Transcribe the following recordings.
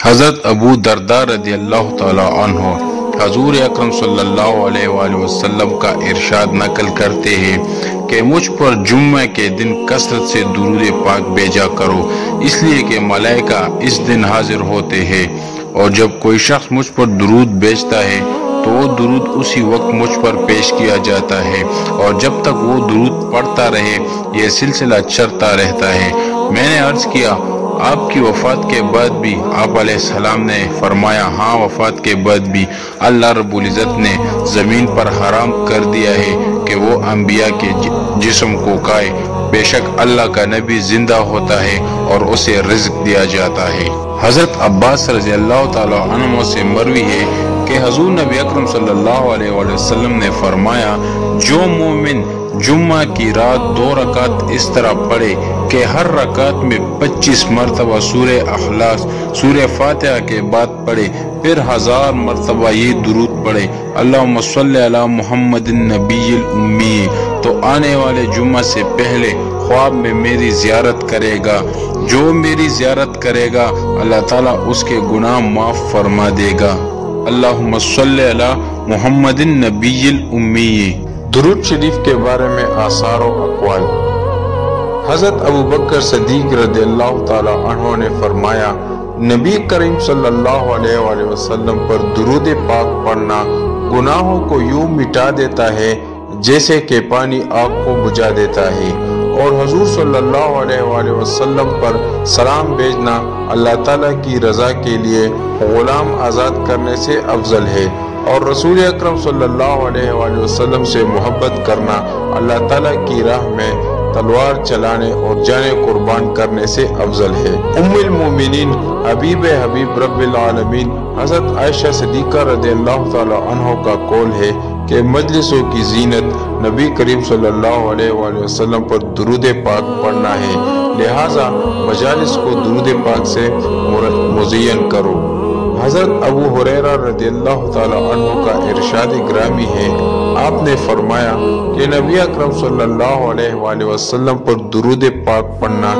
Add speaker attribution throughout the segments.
Speaker 1: حضرت ابو درداء رضی اللہ تعالی عنہ حضور اکرم صلی اللہ علیہ وآلہ وسلم کا ارشاد نقل کرتے ہیں کہ مجھ پر جمعہ کے دن کثرت سے درود پاک بھیجا کرو، اس لیے کہ ملائکہ اس دن حاضر ہوتے ہیں، اور جب کوئی شخص مجھ پر درود بھیجتا ہے تو وہ درود اسی وقت مجھ پر پیش کیا جاتا ہے، اور جب تک وہ درود پڑھتا رہے یہ سلسلہ چلتا رہتا ہے۔ میں نے عرض کیا، آپ کی وفات کے بعد بھی؟ آپ علیہ السلام نے فرمایا، ہاں، وفات کے بعد بھی اللہ رب العزت نے زمین پر حرام کر دیا ہے کہ وہ انبیاء کے جسم کو کھائے، بے شک اللہ کا نبی زندہ ہوتا ہے اور اسے رزق دیا جاتا ہے۔ حضرت عباس رضی اللہ تعالی عنہ سے مروی ہے کہ حضور نبی اکرم صلی اللہ علیہ وآلہ وسلم نے فرمایا، جو مومن جمعہ کی رات 2 رکعت اس طرح پڑھے کہ ہر رکعت میں 25 مرتبہ سورہ اخلاص سورہ فاتحہ کے بعد پڑھے، پھر 1000 مرتبہ یہ درود پڑھے، اللہم صلی علی محمد النبی الامی، تو آنے والے جمعہ سے پہلے خواب میں میری زیارت کرے گا۔ جو میری زیارت کرے گا اللہ تعالیٰ اس کے گناہ معاف فرما دے گا۔ اللہم صلی علی محمد النبی الامی۔ درود شریف کے بارے میں آثار و اقوال۔ حضرت ابو بکر صدیق رضی اللہ تعالی عنہ نے فرمایا، نبی کریم صلی اللہ علیہ وآلہ وسلم پر درود پاک پڑھنا گناہوں کو یوں مٹا دیتا ہے جیسے کہ پانی آگ کو بجھا دیتا ہے، اور حضور صلی اللہ علیہ وآلہ وسلم پر سلام بھیجنا اللہ تعالیٰ کی رضا کے لیے غلام آزاد کرنے سے افضل ہے، اور رسول اکرم صلی اللہ علیہ وآلہ وسلم سے محبت کرنا اللہ تعالیٰ کی راہ میں تلوار چلانے اور جانیں قربان کرنے سے افضل ہے۔ ام المومنین حبیب رب العالمین حضرت عائشہ صدیقہ رضی اللہ تعالی عنہ کا قول ہے کہ مجلسوں کی زینت نبی کریم صلی اللہ علیہ وآلہ وسلم پر درود پاک پڑھنا ہے، لہٰذا مجالس کو درود پاک سے مزین کرو۔ حضرت ابو ہریرہ رضی اللہ تعالی عنہ کا ارشاد گرامی ہے، آپ نے فرمایا کہ نبی اکرم صلی اللہ علیہ وآلہ وسلم پر درود پاک پڑھنا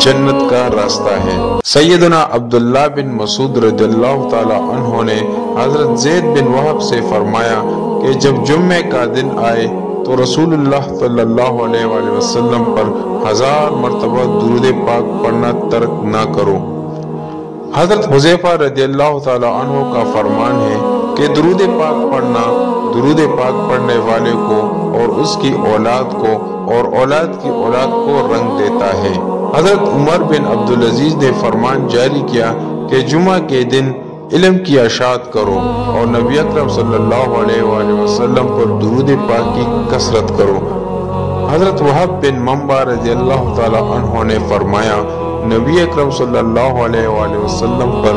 Speaker 1: جنت کا راستہ ہے۔ سیدنا عبداللہ بن مسعود رضی اللہ تعالی عنہ نے حضرت زید بن وہب سے فرمایا کہ جب جمعہ کا دن آئے تو رسول اللہ صلی اللہ علیہ وآلہ وسلم پر 1000 مرتبہ درود پاک پڑھنا ترک نہ کرو۔ حضرت حذیفہ رضی اللہ تعالی عنہ کا فرمان ہے کہ درود پاک پڑھنا درود پاک پڑھنے والے کو اور اس کی اولاد کو اور اولاد کی اولاد کو رنگ دیتا ہے۔ حضرت عمر بن عبدالعزیز نے فرمان جاری کیا کہ جمعہ کے دن علم کی اشاعت کرو اور نبی اکرم صلی اللہ علیہ وآلہ وسلم پر درود پاک کی کثرت کرو۔ حضرت وہب بن منبع رضی اللہ تعالی عنہ نے فرمایا، نبی اکرم صلی اللہ علیہ وآلہ وسلم پر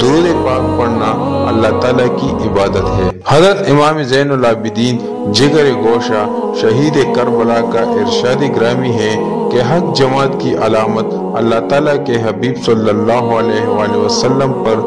Speaker 1: درود پاک پڑھنا اللہ تعالیٰ کی عبادت ہے۔ حضرت امام زین العابدین جگر گوشہ شہید کربلا کا ارشاد گرامی ہے کہ حق جماعت کی علامت اللہ تعالیٰ کے حبیب صلی اللہ علیہ وآلہ وسلم پر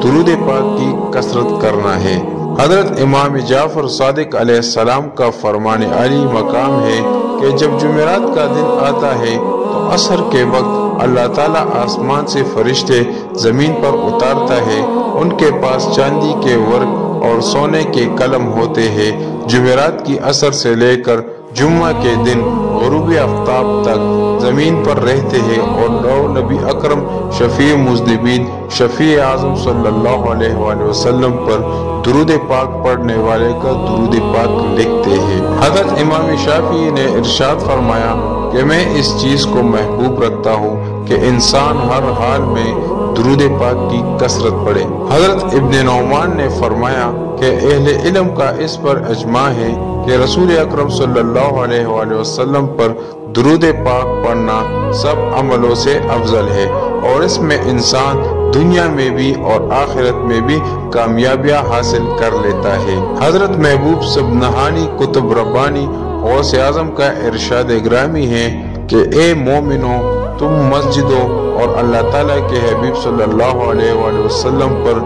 Speaker 1: درود پاک کی کثرت کرنا ہے۔ حضرت امام جعفر صادق علیہ السلام کا فرمان علی مقام ہے کہ جب جمعرات کا دن آتا ہے تو عصر کے وقت اللہ تعالیٰ آسمان سے فرشتے زمین پر اتارتا ہے، ان کے پاس چاندی کے ورق اور سونے کے قلم ہوتے ہیں، جمعرات کی عصر سے لے کر جمعہ کے دن غروب آفتاب تک زمین پر رہتے ہیں اور نبی اکرم شفیع مذنبین شفیع اعظم صلی اللہ علیہ وآلہ وسلم پر درود پاک پڑھنے والے کا درود پاک لکھتے ہیں۔ حضرت امام شافعی نے ارشاد فرمایا کہ میں اس چیز کو محبوب رکھتا ہوں کہ انسان ہر حال میں درود پاک کی کثرت پڑھے۔ حضرت ابن نعمان نے فرمایا کہ اہل علم کا اس پر اجماع ہے کہ رسول اکرم صلی اللہ علیہ وآلہ وسلم پر درود پاک پڑھنا سب عملوں سے افضل ہے، اور اس میں انسان دنیا میں بھی اور آخرت میں بھی کامیابیاں حاصل کر لیتا ہے۔ حضرت محبوب سبحانی کتب ربانی غوث اعظم کا ارشاد گرامی ہے کہ اے مومنو، تم مسجدوں اور اللہ تعالیٰ کے حبیب صلی اللہ علیہ وآلہ وسلم پر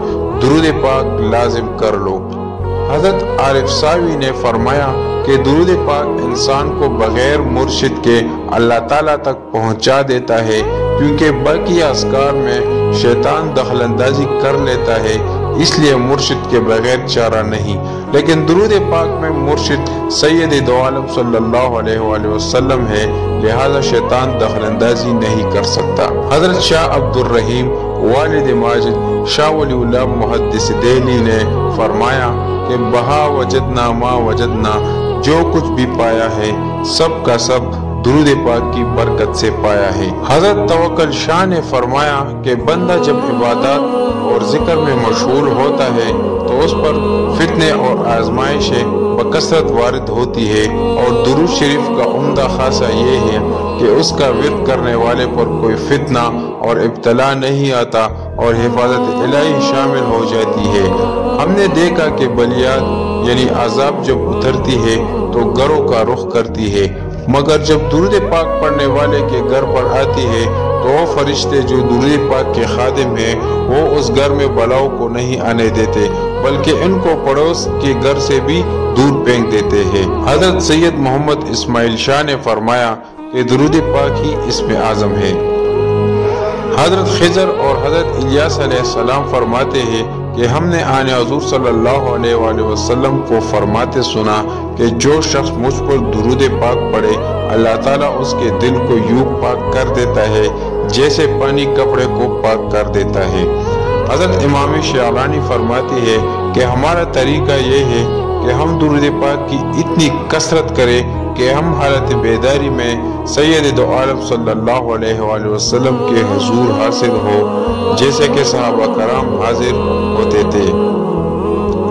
Speaker 1: درود پاک لازم کر لو۔ حضرت عارف ساوی نے فرمایا کہ درود پاک انسان کو بغیر مرشد کے اللہ تعالیٰ تک پہنچا دیتا ہے، کیونکہ باقی اذکار میں شیطان دخل اندازی کر لیتا ہے، اس لیے مرشد کے بغیر چارہ نہیں۔ لیکن درود پاک میں مرشد سید دو عالم صلی اللہ علیہ وآلہ وسلم ہے، لہذا شیطان دخل اندازی نہیں کر سکتا۔ حضرت شاہ عبد الرحیم والد ماجد شاہ ولی اللہ محدث دہلی نے فرمایا کہ بہا وجدنا ما وجدنا، جو کچھ بھی پایا ہے سب کا سب درود پاک کی برکت سے پایا ہے۔ حضرت توکل شاہ نے فرمایا کہ بندہ جب عبادات اور ذکر میں مشغول ہوتا ہے تو اس پر فتنے اور آزمائشیں بکثرت وارد ہوتی ہے، اور درود شریف کا عمدہ خاصہ یہ ہے کہ اس کا ورد کرنے والے پر کوئی فتنہ اور ابتلا نہیں آتا اور حفاظت الہی شامل ہو جاتی ہے۔ ہم نے دیکھا کہ بلیات یعنی عذاب جب اترتی ہے تو گھروں کا رخ کرتی ہے، مگر جب درود پاک پڑھنے والے کے گھر پر آتی ہے تو وہ فرشتے جو درود پاک کے خادم ہیں وہ اس گھر میں بلاؤ کو نہیں آنے دیتے، بلکہ ان کو پڑوس کے گھر سے بھی دور پھینک دیتے ہیں۔ حضرت سید محمد اسماعیل شاہ نے فرمایا کہ درود پاک ہی اسم اعظم ہے۔ حضرت خضر اور حضرت الیاس علیہ السلام فرماتے ہیں کہ ہم نے آن حضور صلی اللہ علیہ وآلہ وسلم کو فرماتے سنا کہ جو شخص مجھ پر درود پاک پڑھے اللہ تعالیٰ اس کے دل کو یوں پاک کر دیتا ہے جیسے پانی کپڑے کو پاک کر دیتا ہے۔ حضرت امام شعرانی فرماتے ہیں کہ ہمارا طریقہ یہ ہے کہ ہم درود پاک کی اتنی کثرت کریں کہ ہم حالت بیداری میں سید دو عالم صلی اللہ علیہ وآلہ وسلم کے حضور حاصل ہو جیسے کہ صحابہ کرام حاضر ہوتے تھے۔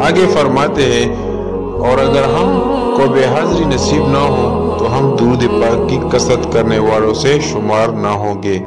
Speaker 1: آگے فرماتے ہیں اور اگر ہم کو بے حاضری نصیب نہ ہو تو ہم درود پاک کی کثرت کرنے والوں سے شمار نہ ہوں گے۔